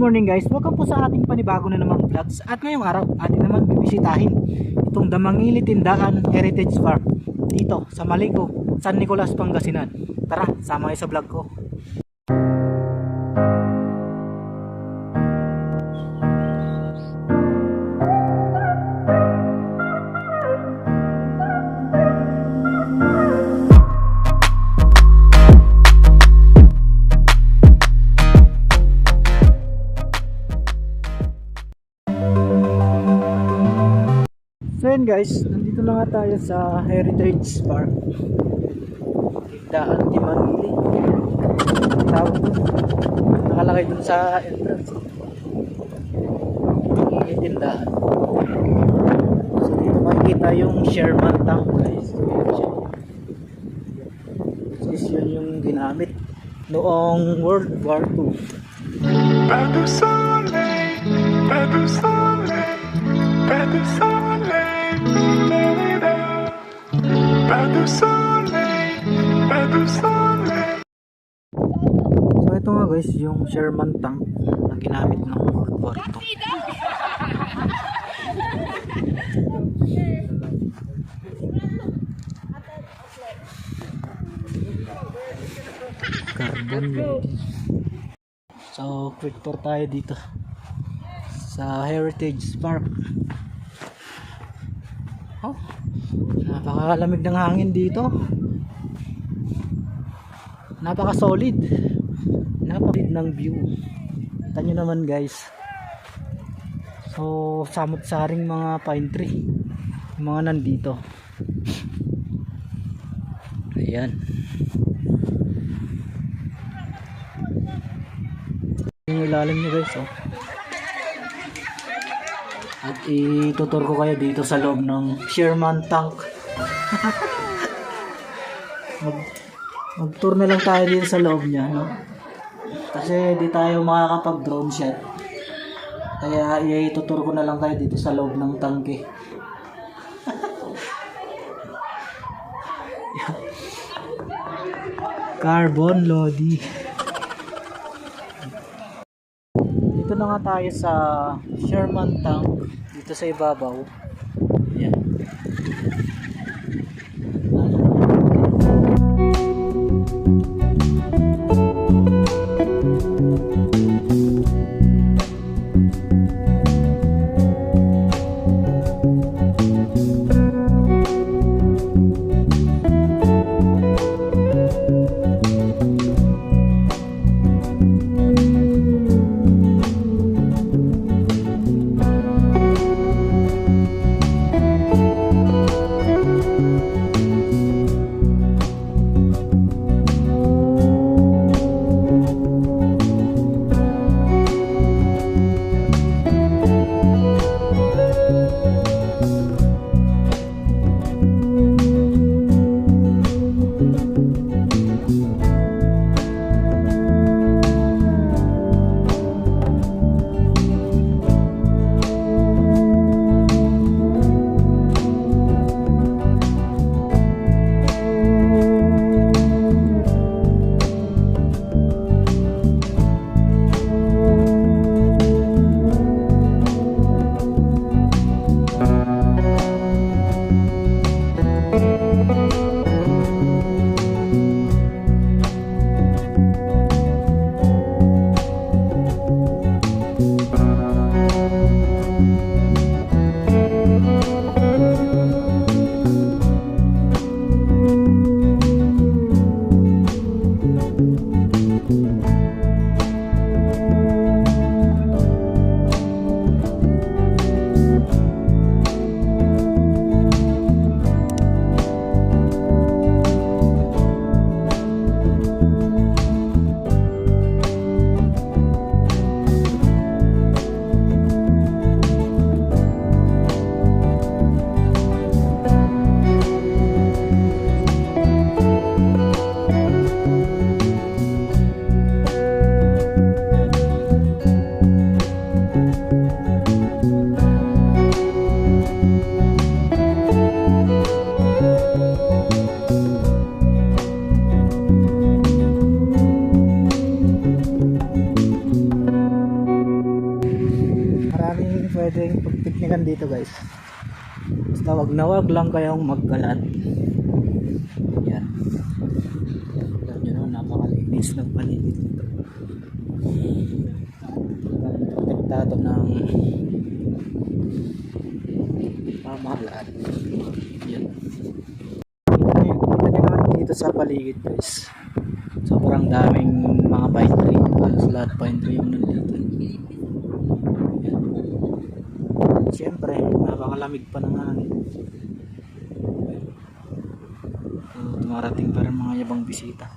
morning guys, welcome po sa ating panibago na namang vlogs. At ngayong araw, atin naman bibisitahin itong Damangili Tindahan Heritage Farm dito sa Malico, San Nicolas, Pangasinan. Tara, sama kayo sa vlog ko. So yun guys, nandito na nga tayo sa Heritage Park. Tindahan Damangili. Tawag dun. Nakalagay dun sa entrance. Damangili Tindahan. So dito makikita yung Sherman tank guys. This yun yung ginamit noong World War II. Pas de soleil, pas de soleil, pas de soleil, pas de soleil, pas de soleil. So ito nga guys, yung Sherman tank na ginamit ng World War II. Carbon ready. So quick tour tayo dito sa Heritage Park. Oh, napakalamig ng hangin dito. Napaka-solid. Napaka-solid ng view. Kita nyo naman guys. So, samot-saring mga pine tree. Yung mga nandito. Ayan. Yung ilalim nyo guys. Oh. At itutur ko kayo dito sa loob ng Sherman tank. Mag-tour na lang tayo dito sa loob niya, no? Kasi di tayo makakapag drone shot. Kaya itutur ko na lang kayo dito sa loob ng tangke. Carbon Lodi. Dito na nga tayo sa Sherman tank dito sa ibabaw. Ayan. dito guys. Basta wag na wag lang kayong magkalat. Yan. Alam nyo naman, napakalinis ng paligid nito. Protektado ng pamahalaan. Yan. Kita nyo naman dito sa paligid guys. Sobrang daming mga pine tree. Halos lahat pine tree yung nandito. Siyempre, napakalamig pa ng hangin. Tumarating pa rin mga yabang bisita.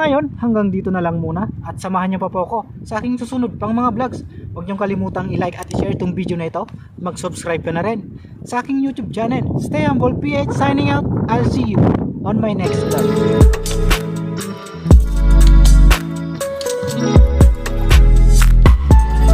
Ngayon, hanggang dito na lang muna at samahan niyo pa po ako sa aking susunod pang mga vlogs. Huwag niyong kalimutang i-like at i-share itong video na ito. Mag-subscribe ka na rin sa aking YouTube channel. Stay humble PH signing out. I'll see you on my next vlog.